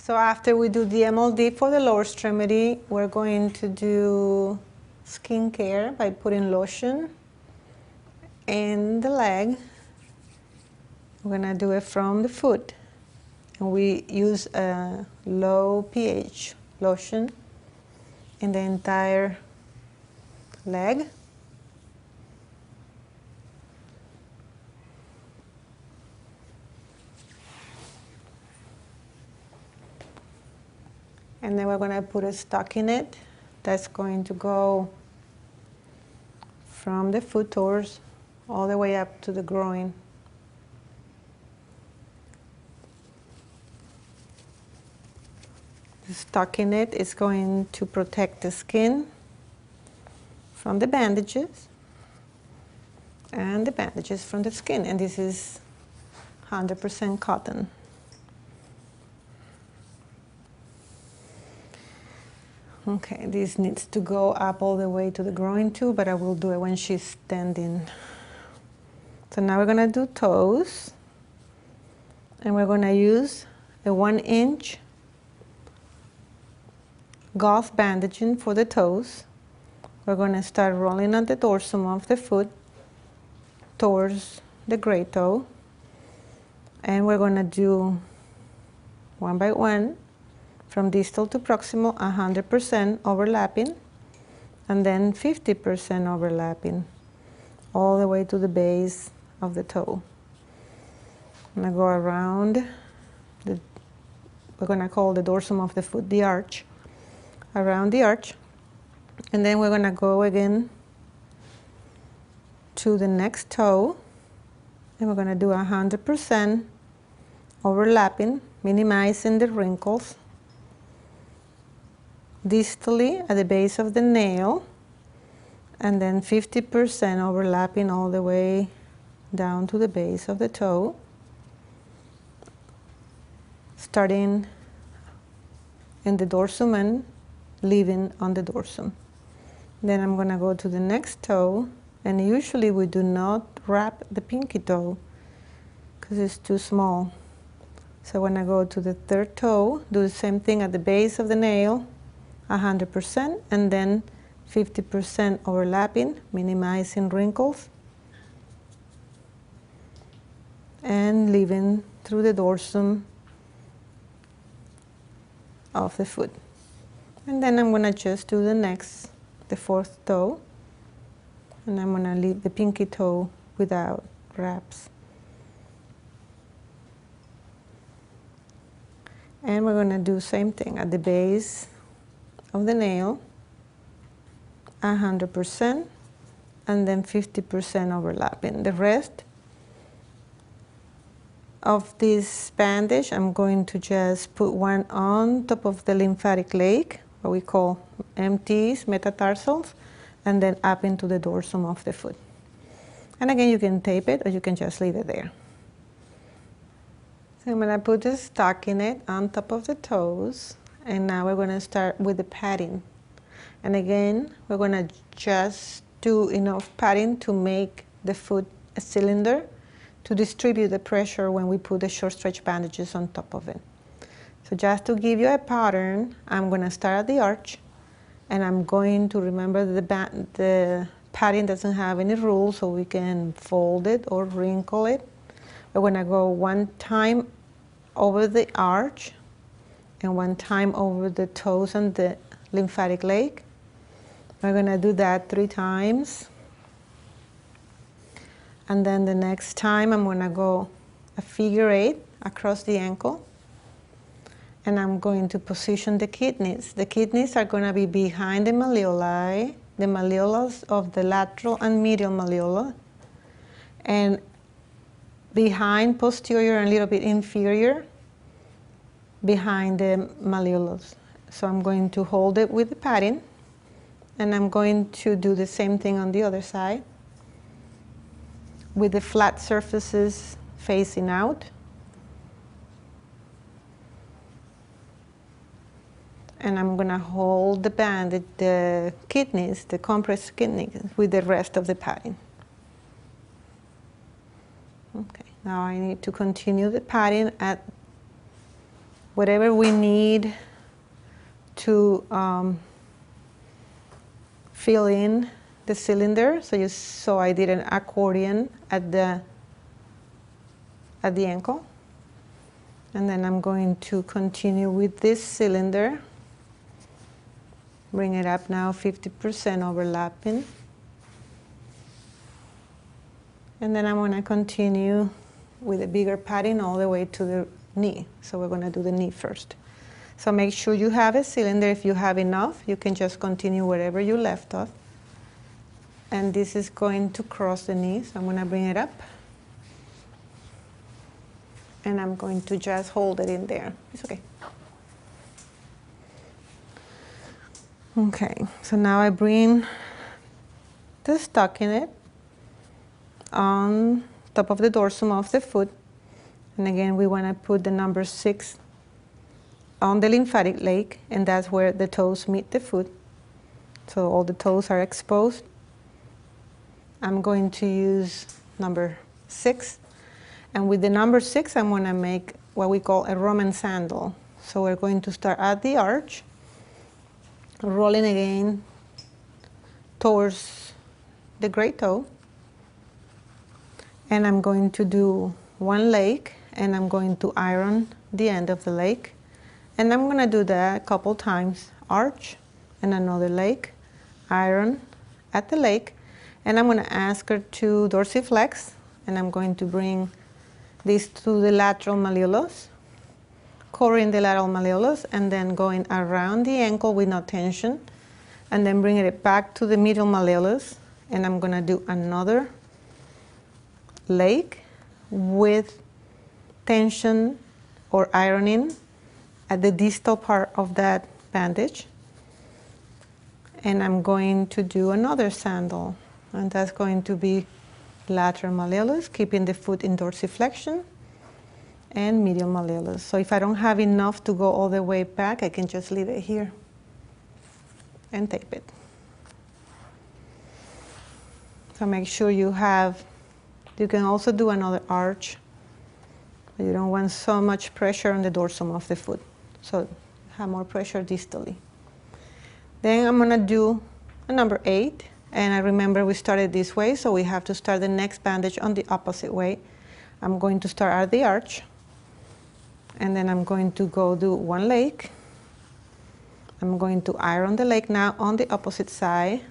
So after we do the MLD for the lower extremity, we're going to do skincare by putting lotion in the leg. We're gonna do it from the foot. And we use a low pH lotion in the entire leg. And then we're going to put a stockinette that's going to go from the foot toes all the way up to the groin. The stockinette is going to protect the skin from the bandages and the bandages from the skin. And this is 100% cotton. Okay, this needs to go up all the way to the groin too, but I will do it when she's standing. So now we're gonna do toes. And we're gonna use a 1-inch gauze bandaging for the toes. We're gonna start rolling on the dorsum of the foot towards the great toe. And we're gonna do one by one, from distal to proximal, 100% overlapping, and then 50% overlapping, all the way to the base of the toe. I'm gonna go around, we're gonna call the dorsum of the foot the arch, around the arch, and then we're gonna go again to the next toe, and we're gonna do 100% overlapping, minimizing the wrinkles, distally at the base of the nail, and then 50% overlapping all the way down to the base of the toe, starting in the dorsum and leaving on the dorsum. Then I'm going to go to the next toe, and usually we do not wrap the pinky toe because it's too small. So when I go to the third toe, do the same thing at the base of the nail, 100%, and then 50% overlapping, minimizing wrinkles, and leaving through the dorsum of the foot. And then I'm going to just do the fourth toe, and I'm going to leave the pinky toe without wraps. And we're going to do the same thing at the base of the nail, 100%, and then 50% overlapping. The rest of this bandage, I'm going to just put one on top of the lymphatic lake, what we call MTs, metatarsals, and then up into the dorsum of the foot. And again, you can tape it or you can just leave it there. So I'm going to put the stockinette on top of the toes. And now we're going to start with the padding. And again, we're going to just do enough padding to make the foot a cylinder to distribute the pressure when we put the short stretch bandages on top of it. So just to give you a pattern, I'm going to start at the arch, and I'm going to remember the padding doesn't have any rules, so we can fold it or wrinkle it. We're going to go one time over the arch, and one time over the toes and the lymphatic lake. We're going to do that 3 times. And then the next time I'm going to go a figure 8 across the ankle. And I'm going to position the kidneys. The kidneys are going to be behind the malleoli, the malleolus of the lateral and medial malleola, and behind posterior and a little bit inferior, behind the malleolus. So I'm going to hold it with the padding, and I'm going to do the same thing on the other side with the flat surfaces facing out. And I'm going to hold the bandage, the kidneys, the compressed kidneys, with the rest of the padding. Okay, now I need to continue the padding at whatever we need to fill in the cylinder. So I did an accordion at the ankle. And then I'm going to continue with this cylinder. Bring it up now, 50% overlapping. And then I'm going to continue with a bigger padding all the way to the knee. So we're going to do the knee first. So make sure you have a cylinder. If you have enough, you can just continue wherever you left off. And this is going to cross the knee, so I'm going to bring it up. And I'm going to just hold it in there. It's okay. Okay, so now I bring the stockinette on top of the dorsum of the foot. And again, we want to put the number 6 on the lymphatic leg, and that's where the toes meet the foot. So all the toes are exposed. I'm going to use number 6. And with the number 6, I'm going to make what we call a Roman sandal. So we're going to start at the arch, rolling again towards the great toe. And I'm going to do one leg, and I'm going to iron the end of the leg. And I'm going to do that a couple times. Arch and another leg, iron at the leg. And I'm going to ask her to dorsiflex, and I'm going to bring this to the lateral malleolus, covering the lateral malleolus, and then going around the ankle with no tension, and then bringing it back to the medial malleolus. And I'm going to do another leg with tension or ironing at the distal part of that bandage. And I'm going to do another sandal, and that's going to be lateral malleolus, keeping the foot in dorsiflexion, and medial malleolus. So if I don't have enough to go all the way back, I can just leave it here and tape it. So make sure you have, you can also do another arch, but you don't want so much pressure on the dorsum of the foot. So have more pressure distally. Then I'm going to do a number 8. And I remember we started this way, so we have to start the next bandage on the opposite way. I'm going to start at the arch, and then I'm going to go do one leg. I'm going to iron the leg now on the opposite side.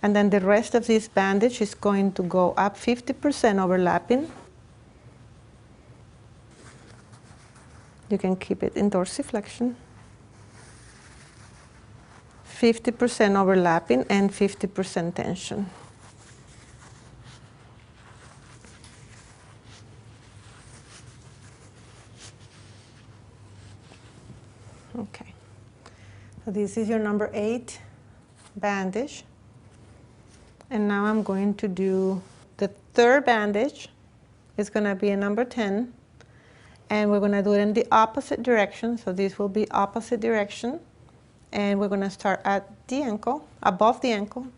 And then the rest of this bandage is going to go up 50% overlapping. You can keep it in dorsiflexion. 50% overlapping and 50% tension. Okay, so this is your number 8 bandage. And now I'm going to do the third bandage. It's going to be a number 10. And we're going to do it in the opposite direction. So this will be opposite direction. And we're going to start at the ankle, above the ankle,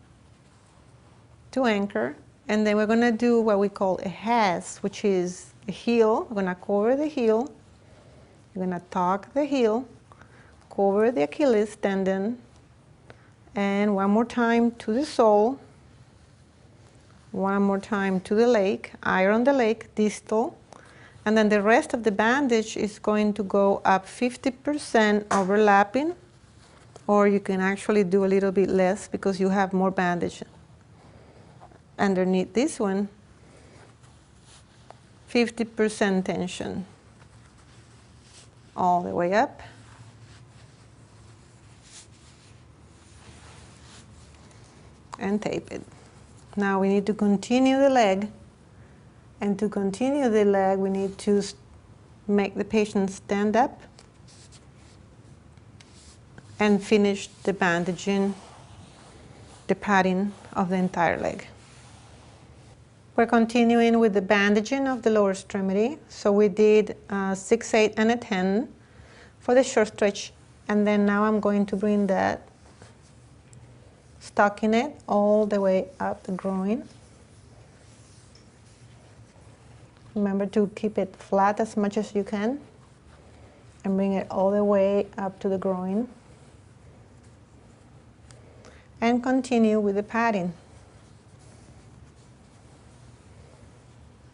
to anchor. And then we're going to do what we call a has, which is a heel. We're going to cover the heel. We're going to tuck the heel, cover the Achilles tendon, and one more time to the sole. One more time to the leg, iron the leg, distal. And then the rest of the bandage is going to go up 50% overlapping. Or you can actually do a little bit less because you have more bandage underneath this one. 50% tension all the way up. And tape it. Now we need to continue the leg. And to continue the leg, we need to make the patient stand up and finish the bandaging, the padding of the entire leg. We're continuing with the bandaging of the lower extremity. So we did 6, 8, and a 10 for the short stretch. And then now I'm going to bring that stockinette all the way up the groin. Remember to keep it flat as much as you can. and bring it all the way up to the groin. And continue with the padding.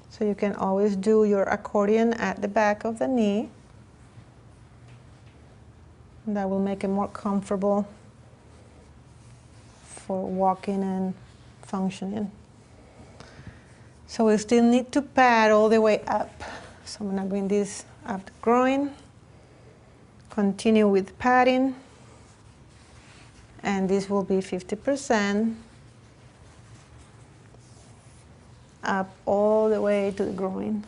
So you can always do your accordion at the back of the knee. And that will make it more comfortable for walking and functioning. So we still need to pad all the way up. So I'm going to bring this up the groin. Continue with padding. And this will be 50% up all the way to the groin.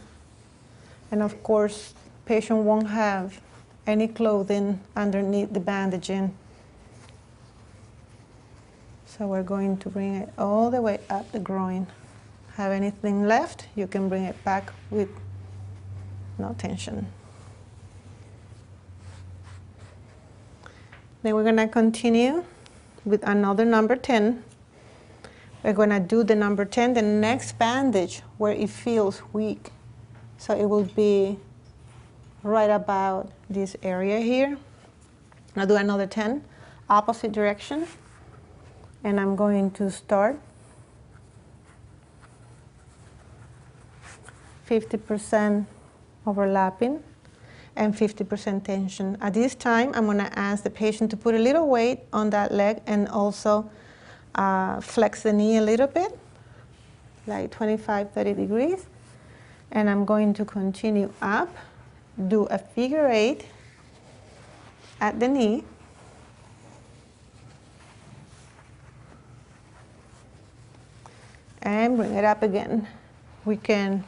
And of course, patient won't have any clothing underneath the bandaging. So we're going to bring it all the way up the groin. Have anything left, you can bring it back with no tension. Then we're going to continue with another number 10. We're going to do the number 10, the next bandage where it feels weak. So it will be right about this area here. I'll do another 10, opposite direction. And I'm going to start 50% overlapping and 50% tension. At this time, I'm going to ask the patient to put a little weight on that leg and also flex the knee a little bit, like 25, 30 degrees. And I'm going to continue up, do a figure 8 at the knee. And bring it up again. We can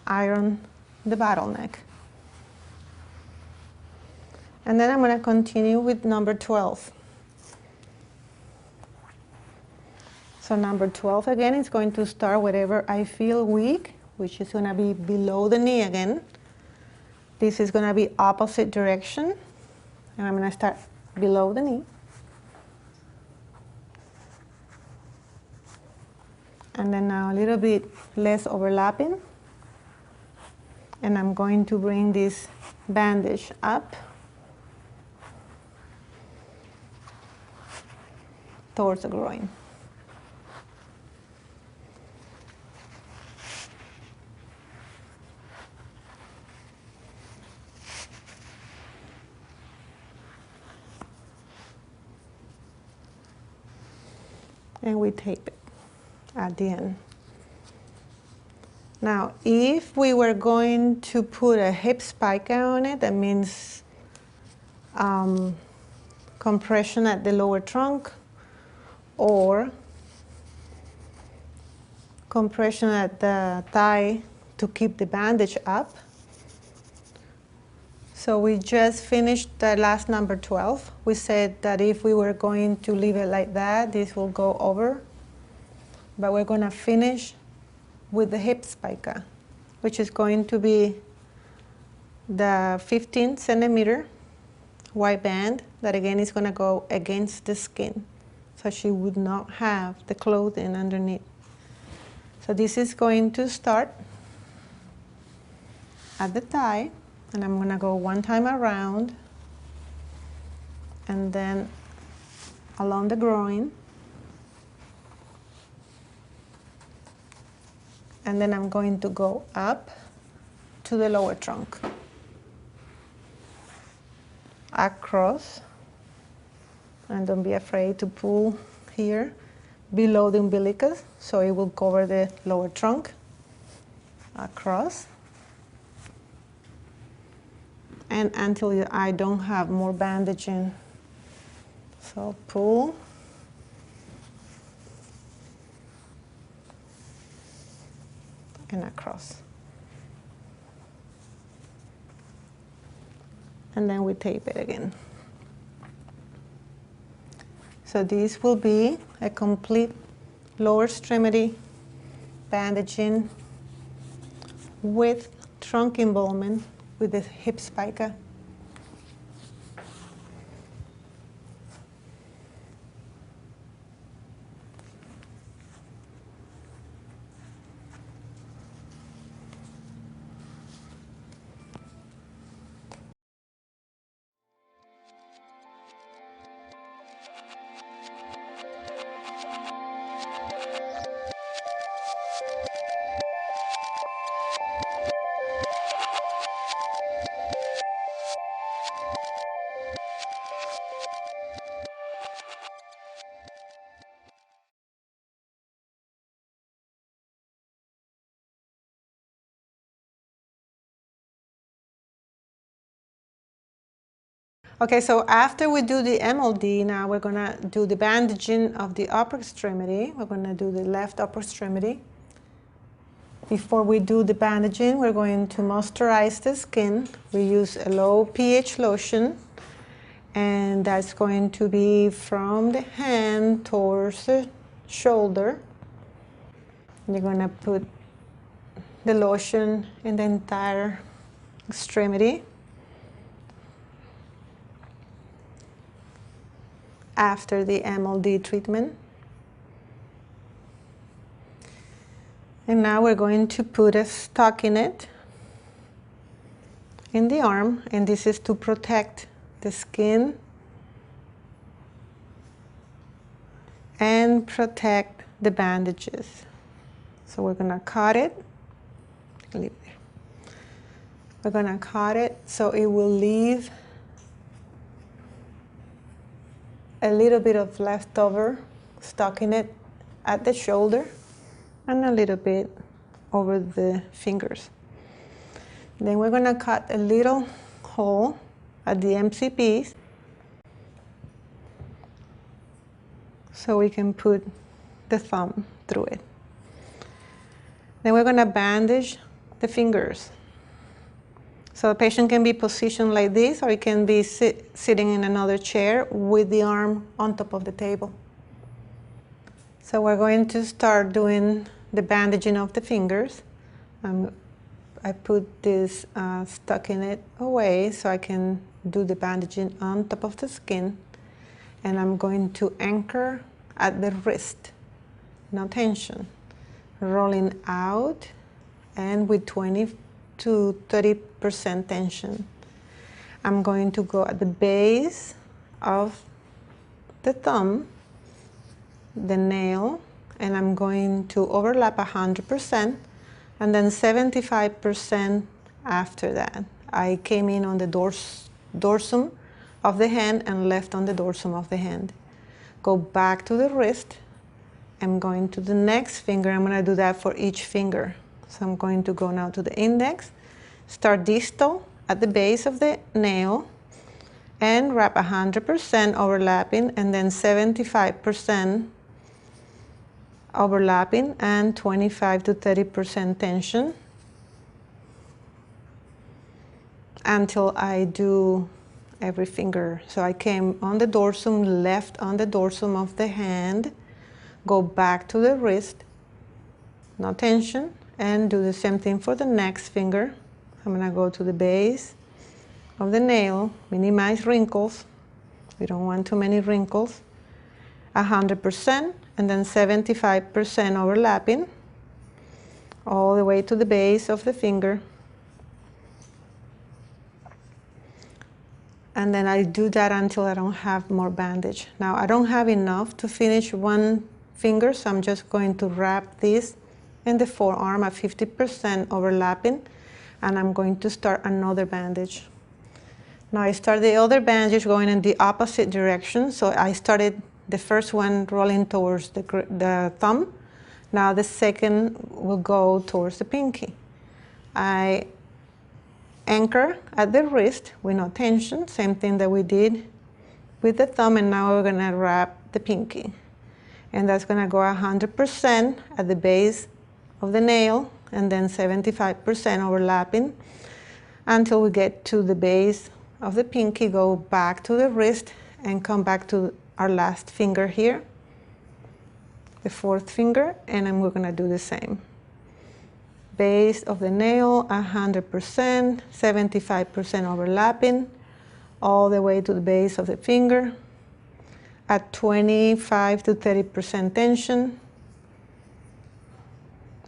iron the bottleneck. And then I'm going to continue with number 12. So number 12 again is going to start wherever I feel weak, which is going to be below the knee again. This is going to be opposite direction. And I'm going to start below the knee. And then now a little bit less overlapping. And I'm going to bring this bandage up towards the groin. And we tape it at the end. Now, if we were going to put a hip spica on it, that means compression at the lower trunk or compression at the thigh to keep the bandage up. So we just finished the last number 12. We said that if we were going to leave it like that, this will go over. But we're going to finish with the hip spica, which is going to be the 15 centimeter white band that again is going to go against the skin. So she would not have the clothing underneath. So this is going to start at the thigh, and I'm going to go one time around, and then along the groin, and then I'm going to go up to the lower trunk, across, and don't be afraid to pull here below the umbilicus, so it will cover the lower trunk, across, and until I don't have more bandaging. So pull, and across. And then we tape it again. So this will be a complete lower extremity bandaging with trunk involvement with the hip spica. Okay, so after we do the MLD, now we're gonna do the bandaging of the upper extremity. We're gonna do the left upper extremity. Before we do the bandaging, we're going to moisturize the skin. We use a low pH lotion, and that's going to be from the hand towards the shoulder. You're gonna put the lotion in the entire extremity. After the MLD treatment. And now we're going to put a stockinette in the arm, and this is to protect the skin and protect the bandages. So we're gonna cut it, leave it there. We're gonna cut it so it will leave a little bit of leftover stockinette at the shoulder and a little bit over the fingers. Then we're gonna cut a little hole at the MCPs so we can put the thumb through it. Then we're gonna bandage the fingers. So the patient can be positioned like this, or he can be sitting in another chair with the arm on top of the table. So we're going to start doing the bandaging of the fingers. I put this stockinette away so I can do the bandaging on top of the skin. And I'm going to anchor at the wrist, no tension. Rolling out and with 20 to 30% tension. I'm going to go at the base of the thumb, the nail, and I'm going to overlap 100% and then 75% after that. I came in on the dorsum of the hand and left on the dorsum of the hand. Go back to the wrist. I'm going to the next finger. I'm going to do that for each finger. So I'm going to go now to the index, start distal at the base of the nail, and wrap 100% overlapping, and then 75% overlapping, and 25 to 30% tension until I do every finger. So I came on the dorsum, left on the dorsum of the hand, go back to the wrist, no tension, and do the same thing for the next finger. I'm gonna go to the base of the nail, minimize wrinkles. We don't want too many wrinkles. 100% and then 75% overlapping all the way to the base of the finger. And then I do that until I don't have more bandage. Now I don't have enough to finish one finger, so I'm just going to wrap this in the forearm at 50% overlapping, and I'm going to start another bandage. Now I start the other bandage going in the opposite direction. So I started the first one rolling towards the thumb. Now the second will go towards the pinky. I anchor at the wrist with no tension, same thing that we did with the thumb, and now we're gonna wrap the pinky. And that's gonna go 100% at the base of the nail, and then 75% overlapping until we get to the base of the pinky, go back to the wrist, and come back to our last finger here, the fourth finger, and then we're gonna do the same. Base of the nail, 100%, 75% overlapping, all the way to the base of the finger at 25 to 30% tension,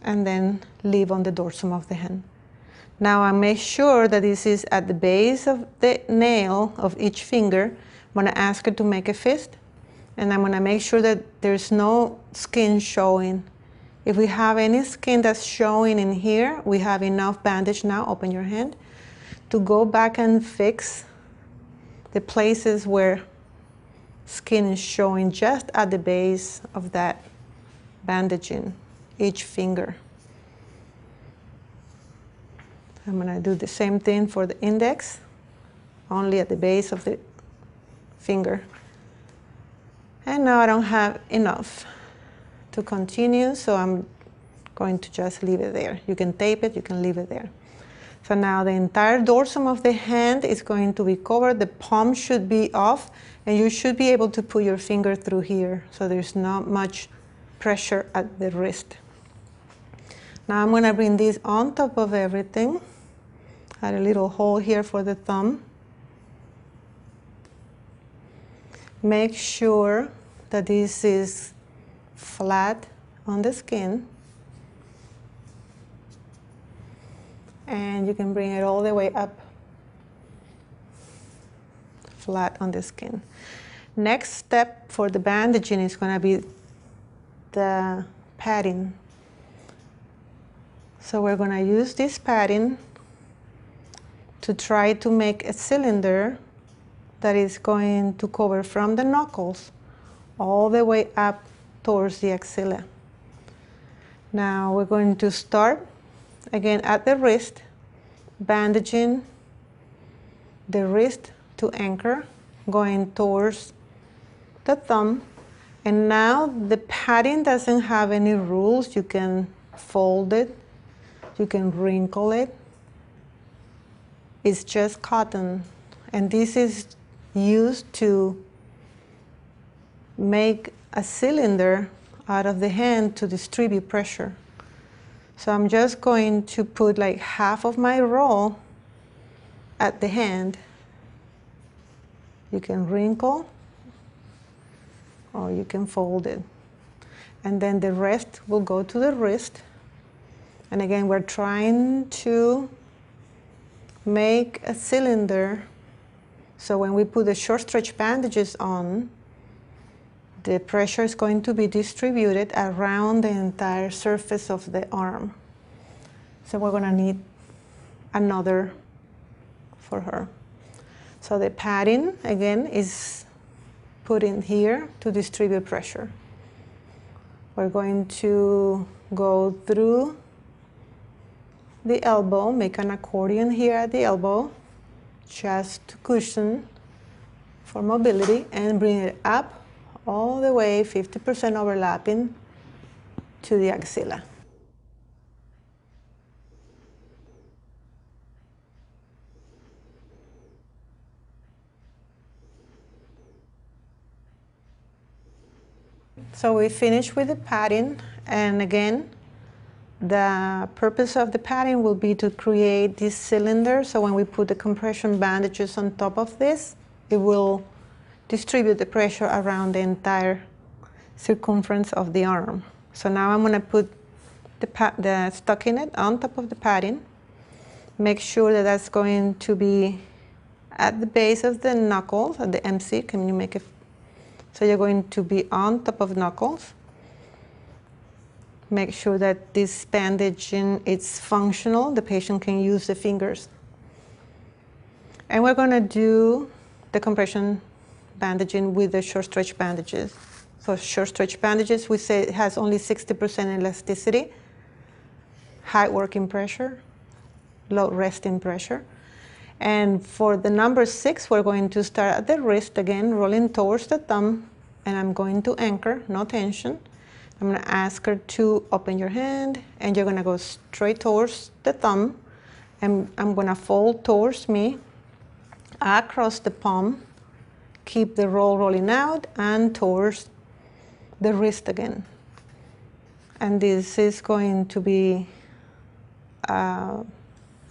and then leave on the dorsum of the hand. Now I make sure that this is at the base of the nail of each finger. I'm gonna ask her to make a fist, and I'm gonna make sure that there's no skin showing. If we have any skin that's showing in here, we have enough bandage now, open your hand, to go back and fix the places where skin is showing just at the base of that bandaging each finger. I'm going to do the same thing for the index, only at the base of the finger. And now I don't have enough to continue, so I'm going to just leave it there. You can tape it, you can leave it there. So now the entire dorsum of the hand is going to be covered. The palm should be off, and you should be able to put your finger through here, so there's not much pressure at the wrist. Now I'm going to bring this on top of everything. Add a little hole here for the thumb. Make sure that this is flat on the skin. And you can bring it all the way up, flat on the skin. Next step for the bandaging is going to be the padding. So we're going to use this padding to try to make a cylinder that is going to cover from the knuckles all the way up towards the axilla. Now we're going to start again at the wrist, bandaging the wrist to anchor, going towards the thumb. And now the padding doesn't have any rules. You can fold it, you can wrinkle it. It's just cotton. And this is used to make a cylinder out of the hand to distribute pressure. So I'm just going to put like half of my roll at the hand. You can wrinkle or you can fold it. And then the rest will go to the wrist. And again, we're trying to make a cylinder so when we put the short stretch bandages on, the pressure is going to be distributed around the entire surface of the arm. So we're going to need another for her. So the padding, again, is put in here to distribute pressure. We're going to go through the elbow, make an accordion here at the elbow, just to cushion for mobility, and bring it up all the way, 50% overlapping to the axilla. So we finished with the padding, and again, the purpose of the padding will be to create this cylinder, so when we put the compression bandages on top of this, it will distribute the pressure around the entire circumference of the arm. So now I'm going to put the stockinette on top of the padding. Make sure that that's going to be at the base of the knuckles, at the MC. Can you make it? So you're going to be on top of knuckles. Make sure that this bandaging is functional. The patient can use the fingers. And we're going to do the compression bandaging with the short stretch bandages. So short stretch bandages, we say it has only 60% elasticity, high working pressure, low resting pressure. And for the number 6, we're going to start at the wrist again, rolling towards the thumb, and I'm going to anchor, no tension. I'm going to ask her to open your hand, and you're going to go straight towards the thumb, and I'm going to fold towards me, across the palm, keep the roll rolling out, and towards the wrist again. And this is going to be a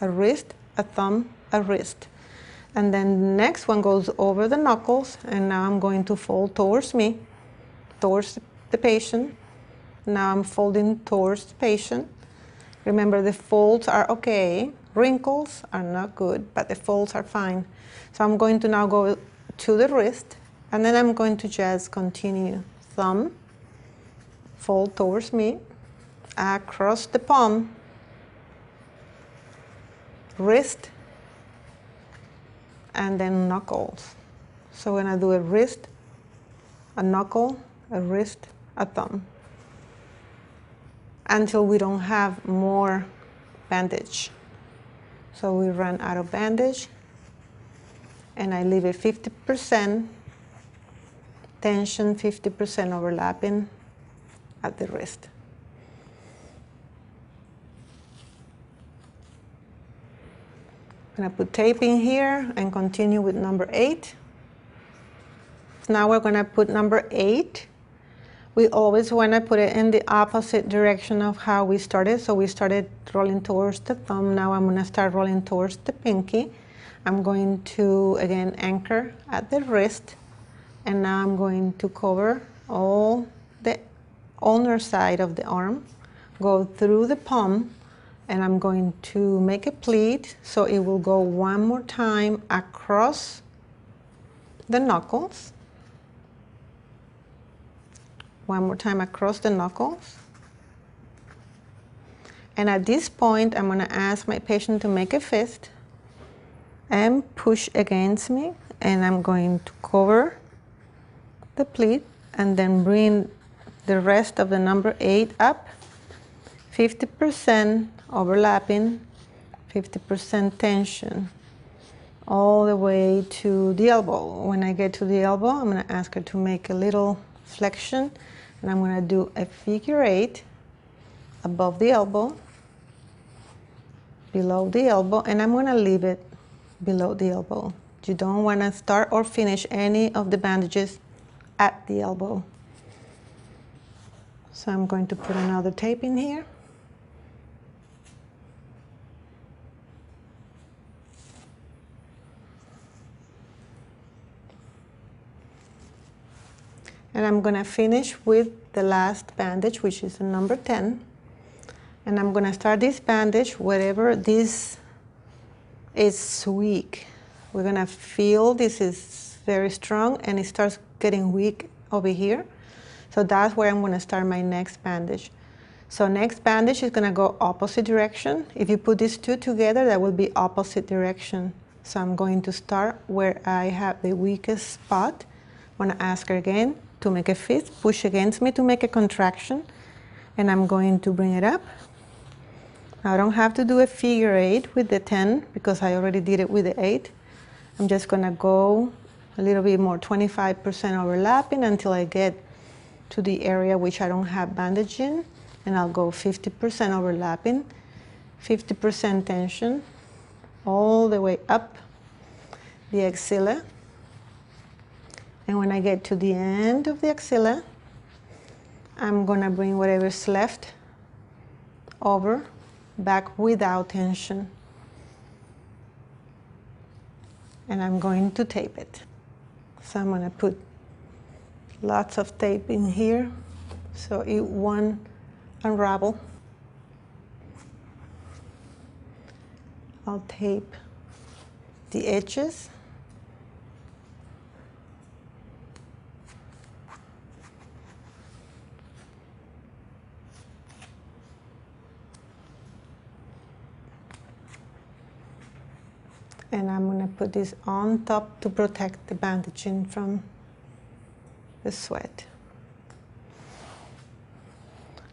wrist, a thumb, a wrist. And then the next one goes over the knuckles, and now I'm going to fold towards me, towards the patient. Now I'm folding towards the patient. Remember, the folds are okay. Wrinkles are not good, but the folds are fine. So I'm going to now go to the wrist, and then I'm going to just continue. Thumb, fold towards me, across the palm, wrist, and then knuckles. So we're gonna do a wrist, a knuckle, a wrist, a thumb, until we don't have more bandage. So we run out of bandage, and I leave it 50% tension, 50% overlapping at the wrist. I'm going to put tape in here and continue with number 8. Now we're going to put number 8. We always want to put it in the opposite direction of how we started. So we started rolling towards the thumb. Now I'm going to start rolling towards the pinky. I'm going to, again, anchor at the wrist. And now I'm going to cover all the ulnar side of the arm, go through the palm, and I'm going to make a pleat so it will go one more time across the knuckles. One more time across the knuckles. And at this point, I'm going to ask my patient to make a fist and push against me, and I'm going to cover the pleat and then bring the rest of the number 8 up, 50% overlapping, 50% tension, all the way to the elbow. When I get to the elbow, I'm going to ask her to make a little flexion, and I'm going to do a figure 8 above the elbow, below the elbow, and I'm going to leave it below the elbow. You don't want to start or finish any of the bandages at the elbow. So I'm going to put another tape in here. And I'm going to finish with the last bandage, which is a number 10. And I'm going to start this bandage wherever this is weak. We're going to feel this is very strong and it starts getting weak over here. So that's where I'm going to start my next bandage. So next bandage is going to go opposite direction. If you put these two together, that will be opposite direction. So I'm going to start where I have the weakest spot. I'm going to ask her again to make a fist, push against me to make a contraction, and I'm going to bring it up. Now I don't have to do a figure 8 with the 10 because I already did it with the 8. I'm just going to go a little bit more, 25% overlapping until I get to the area which I don't have bandage in, and I'll go 50% overlapping, 50% tension, all the way up the axilla. And when I get to the end of the axilla, I'm going to bring whatever's left over, back without tension. And I'm going to tape it. So I'm going to put lots of tape in here so it won't unravel. I'll tape the edges. And I'm going to put this on top to protect the bandaging from the sweat.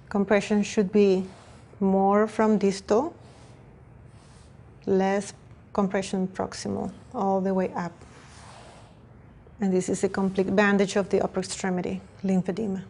Compression should be more from distal, less compression proximal, all the way up. And this is a complete bandage of the upper extremity, lymphedema.